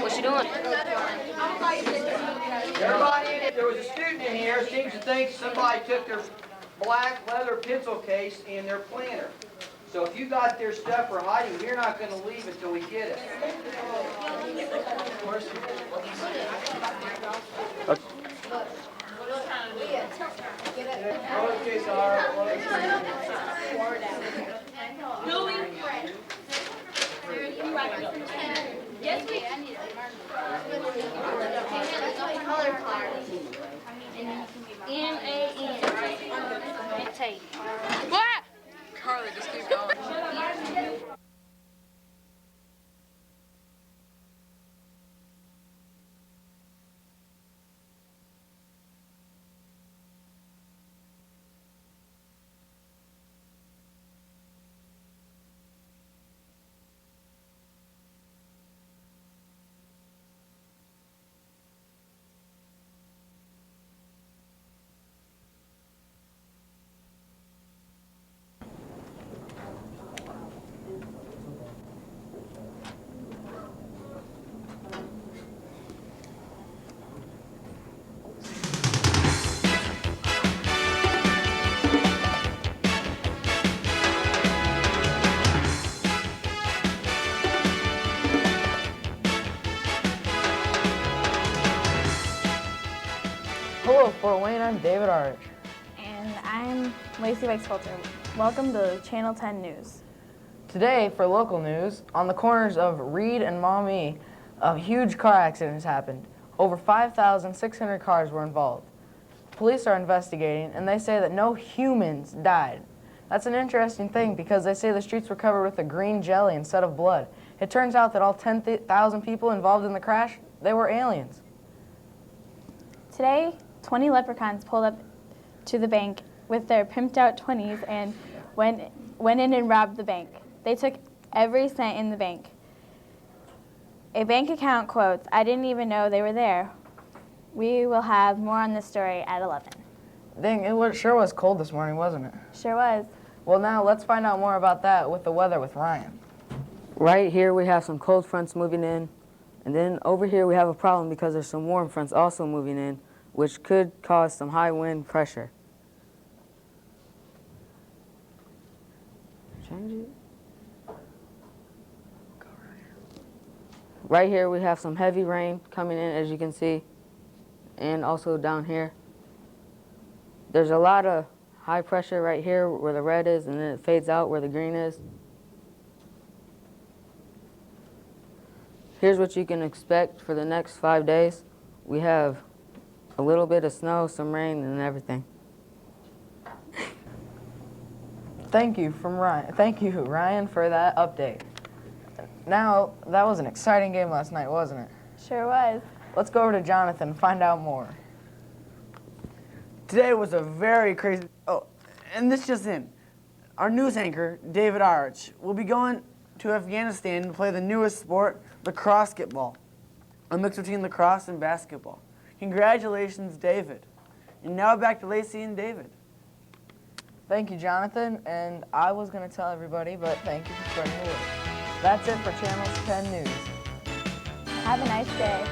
What's she doing? Everybody, there was a student in here seems to think somebody took their black leather pencil case and their planner. So if you got their stuff for hiding, we're not going to leave until we get it. Yes, we. I need a color card. M-A-N. And tape. What? Carly, just keep going. Hello, Fort Wayne. I'm David Arch. And I'm Lacey Wykes-Filter. Welcome to Channel 10 News. Today, for local news, on the corners of Reed and Maumee, a huge car accident has happened. Over 5,600 cars were involved. Police are investigating, and they say that no humans died. That's an interesting thing because they say the streets were covered with a green jelly instead of blood. It turns out that all 10,000 people involved in the crash, they were aliens. Today, 20 leprechauns pulled up to the bank with their pimped out 20s and went in and robbed the bank. They took every cent in the bank. A bank account quotes, "I didn't even know they were there." We will have more on this story at 11. Dang, sure was cold this morning, wasn't it? Sure was. Well, now let's find out more about that with the weather with Ryan. Right here we have some cold fronts moving in, and then over here we have a problem because there's some warm fronts also moving in, which could cause some high wind pressure. Change it. Right here we have some heavy rain coming in, as you can see, and also down here. There's a lot of high pressure right here where the red is, and then it fades out where the green is. Here's what you can expect for the next 5 days. We have a little bit of snow, some rain, and everything. Thank you, Ryan, for that update. Now, that was an exciting game last night, wasn't it? Sure was. Let's go over to Jonathan and find out more. Today was a very crazy... Oh, and this just in. Our news anchor, David Arch, will be going to Afghanistan to play the newest sport, lacrosse, a mix between lacrosse and basketball. Congratulations, David. And now back to Lacey and David. Thank you, Jonathan, and I was going to tell everybody, but thank you for spreading the word. That's it for Channel 10 News. Have a nice day.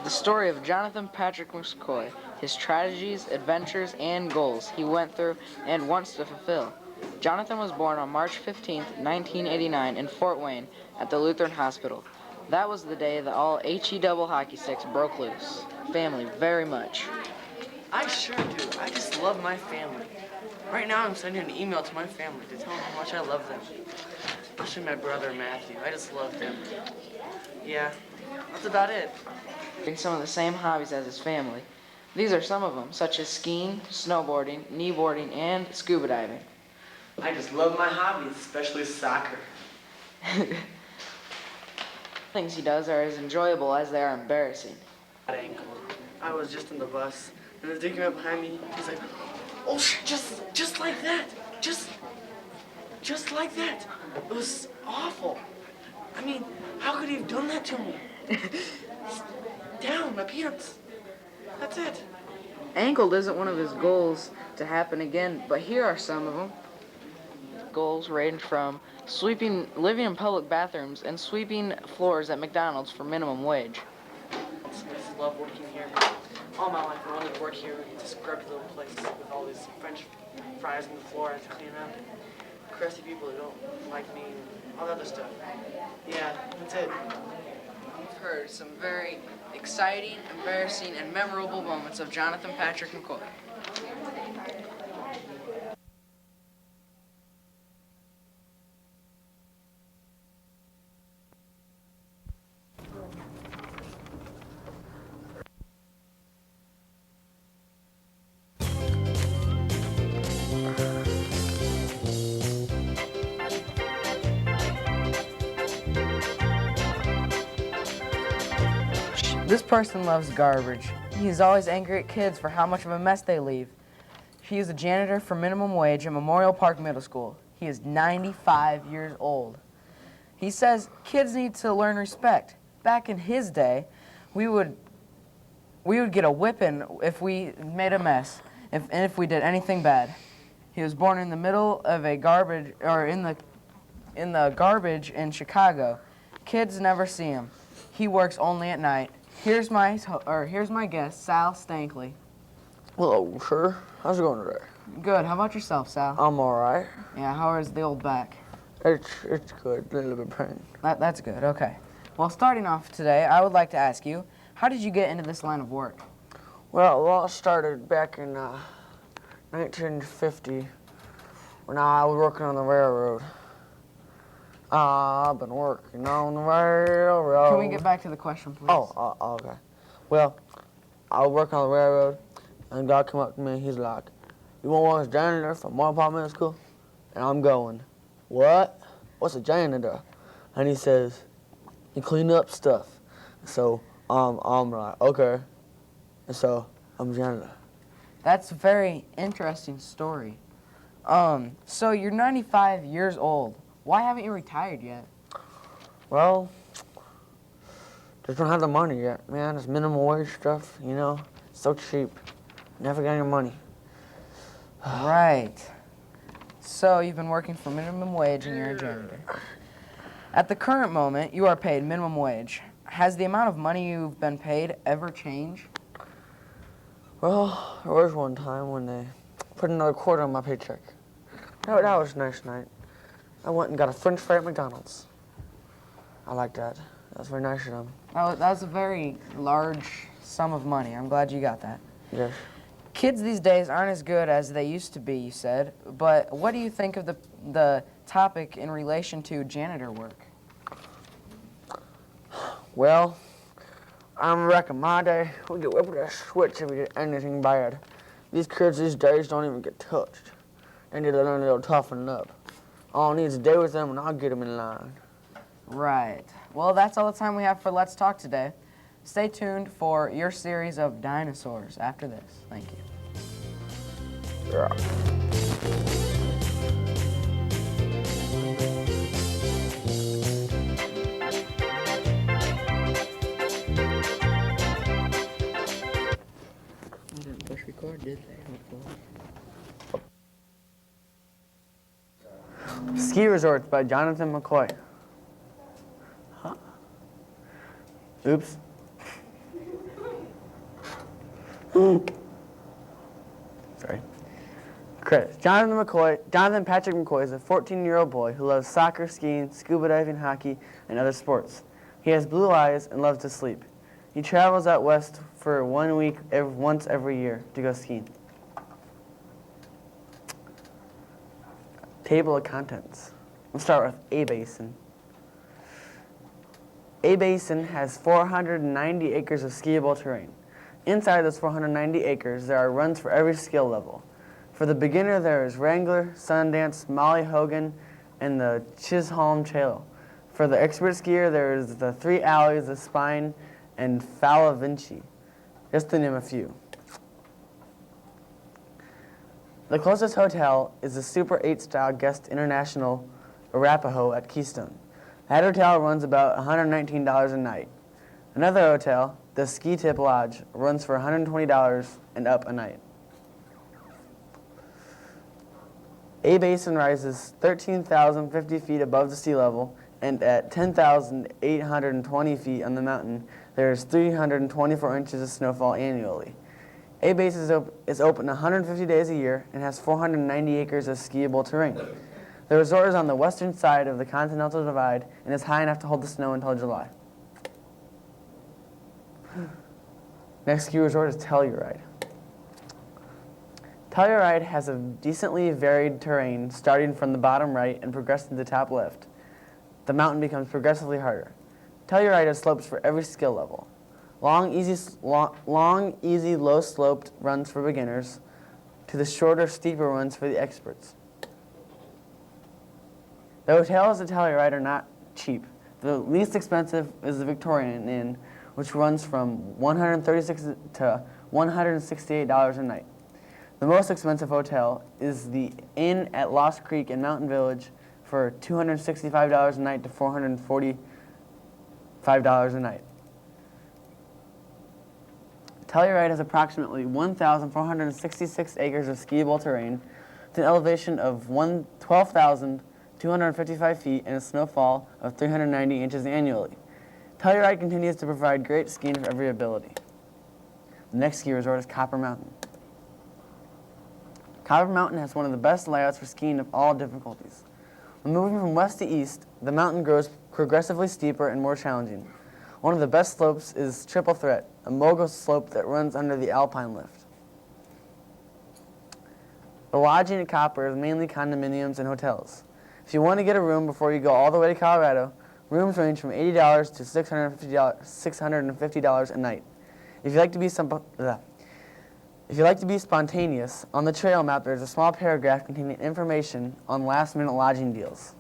The story of Jonathan Patrick McCoy, his tragedies, adventures, and goals he went through and wants to fulfill. Jonathan was born on March 15, 1989 in Fort Wayne at the Lutheran Hospital. That was the day that all HE double hockey sticks broke loose. Family, very much. I sure do. I just love my family. Right now I'm sending an email to my family to tell them how much I love them. Especially my brother Matthew. I just love him. Yeah, that's about it. Some of the same hobbies as his family. These are some of them, such as skiing, snowboarding, kneeboarding, and scuba diving. I just love my hobbies, especially soccer. Things he does are as enjoyable as they are embarrassing. Ankle. I was just on the bus, and the dude came up behind me. He's like, "Oh Just like that. Just like that. It was awful. I mean, how could he have done that to me? Down, my pants. That's it. Ankled isn't one of his goals to happen again, but here are some of them. Goals range from living in public bathrooms, and sweeping floors at McDonald's for minimum wage. I just love working here. All my life I wanted to work here in this scrubby little place with all these French fries on the floor I have to clean up. Crusty people who don't like me, and all that other stuff. Yeah, that's it. We've heard some very exciting, embarrassing, and memorable moments of Jonathan Patrick McCoy. This person loves garbage. He's always angry at kids for how much of a mess they leave. He is a janitor for minimum wage at Memorial Park Middle School. He is 95 years old. He says kids need to learn respect. Back in his day, we would get a whipping if we made a mess, and if we did anything bad. He was born in the middle of a garbage, or in the garbage in Chicago. Kids never see him. He works only at night. Here's my guest, Sal Stankley. Hello, sir. How's it going today? Good. How about yourself, Sal? I'm all right. Yeah. How is the old back? It's good. A little bit pain. That's good. Okay. Well, starting off today, I would like to ask you, how did you get into this line of work? Well, it all started back in 1950 when I was working on the railroad. I've been working on the railroad. Can we get back to the question, please? Oh, okay. Well, I was working on the railroad, and God came up to me. He's like, "You want to work as janitor for Memorial Park Middle School?" And I'm going, "What? What's a janitor?" And he says, "You clean up stuff." So I'm like, "Okay." And so I'm a janitor. That's a very interesting story. So you're 95 years old. Why haven't you retired yet? Well, just don't have the money yet, man. It's minimum wage stuff, you know. So cheap. Never got any money. Right. So you've been working for minimum wage and you're a janitor. At the current moment, you are paid minimum wage. Has the amount of money you've been paid ever changed? Well, there was one time when they put another quarter on my paycheck. That was a nice night. I went and got a French fry at McDonald's. I like that. That was very nice of them. That was a very large sum of money. I'm glad you got that. Yes. Kids these days aren't as good as they used to be, you said. But what do you think of the topic in relation to janitor work? Well, I remember back in my day, we get whipped with a switch if we did anything bad. These kids these days don't even get touched. They need to learn to toughen up. All I need is a day with them and I'll get them in line. Right. Well, that's all the time we have for Let's Talk today. Stay tuned for your series of dinosaurs after this. Thank you. Yeah. They didn't push record, did they? Ski Resorts by Jonathan McCoy. Huh? Oops. Sorry. Credits. Jonathan Patrick McCoy is a 14-year-old boy who loves soccer, skiing, scuba diving, hockey, and other sports. He has blue eyes and loves to sleep. He travels out west for 1 week once every year to go skiing. Table of contents. We'll start with A Basin. A Basin has 490 acres of skiable terrain. Inside those 490 acres, there are runs for every skill level. For the beginner, there is Wrangler, Sundance, Molly Hogan, and the Chisholm Trail. For the expert skier, there is the 3 alleys, the Spine, and Falla Vinci, just to name a few. The closest hotel is the Super 8 style Guest International Arapahoe at Keystone. That hotel runs about $119 a night. Another hotel, the Ski Tip Lodge, runs for $120 and up a night. A-Basin rises 13,050 feet above the sea level, and at 10,820 feet on the mountain, there is 324 inches of snowfall annually. A-Basin is open 150 days a year and has 490 acres of skiable terrain. The resort is on the western side of the Continental Divide and is high enough to hold the snow until July. Next ski resort is Telluride. Telluride has a decently varied terrain starting from the bottom right and progressing to the top left. The mountain becomes progressively harder. Telluride has slopes for every skill level. Long, easy, low-sloped runs for beginners to the shorter, steeper ones for the experts. The hotels at Telluride are not cheap. The least expensive is the Victorian Inn, which runs from $136 to $168 a night. The most expensive hotel is the Inn at Lost Creek in Mountain Village for $265 a night to $445 a night. Telluride has approximately 1,466 acres of skiable terrain with an elevation of 12,255 feet and a snowfall of 390 inches annually. Telluride continues to provide great skiing for every ability. The next ski resort is Copper Mountain. Copper Mountain has one of the best layouts for skiing of all difficulties. When moving from west to east, the mountain grows progressively steeper and more challenging. One of the best slopes is Triple Threat, a mogul slope that runs under the Alpine Lift. The lodging at Copper is mainly condominiums and hotels. If you want to get a room before you go all the way to Colorado, rooms range from $80 to $650 a night. If you like to be spontaneous, on the trail map there is a small paragraph containing information on last-minute lodging deals.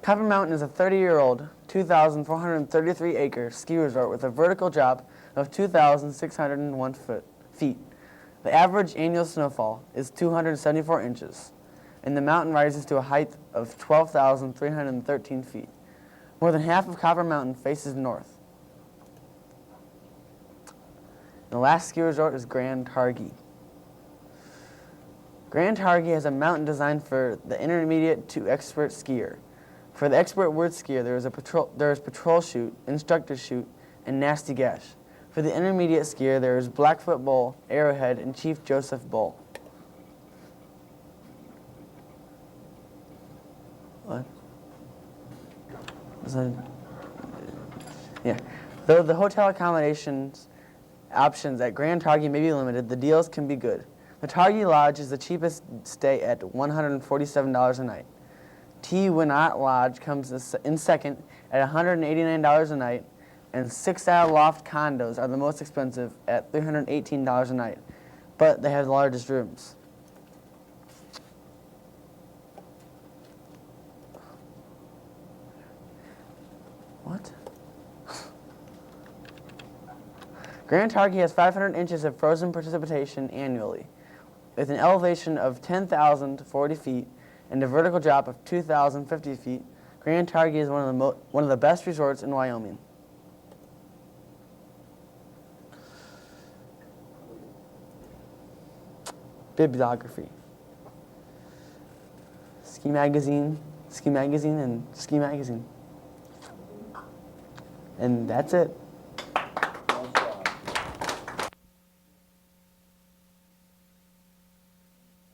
Copper Mountain is a 30-year-old, 2,433-acre ski resort with a vertical drop of 2,601 feet. The average annual snowfall is 274 inches, and the mountain rises to a height of 12,313 feet. More than half of Copper Mountain faces north. The last ski resort is Grand Targhee. Grand Targhee has a mountain designed for the intermediate to expert skier. For the expert word skier, there is patrol chute, instructor chute, and nasty gash. For the intermediate skier, there is Blackfoot Bowl, Arrowhead, and Chief Joseph Bowl. What? Was that? Yeah. Though the hotel accommodations options at Grand Targhee may be limited, the deals can be good. The Targhee Lodge is the cheapest stay at $147 a night. T. Winnot Lodge comes in second at $189 a night, and 6-style loft condos are the most expensive at $318 a night, but they have the largest rooms. What? Grand Targhee has 500 inches of frozen precipitation annually, with an elevation of 10,040 feet and a vertical drop of 2,050 feet. Grand Targhee is one of the best resorts in Wyoming. Bibliography: Ski Magazine, and Ski Magazine. And that's it.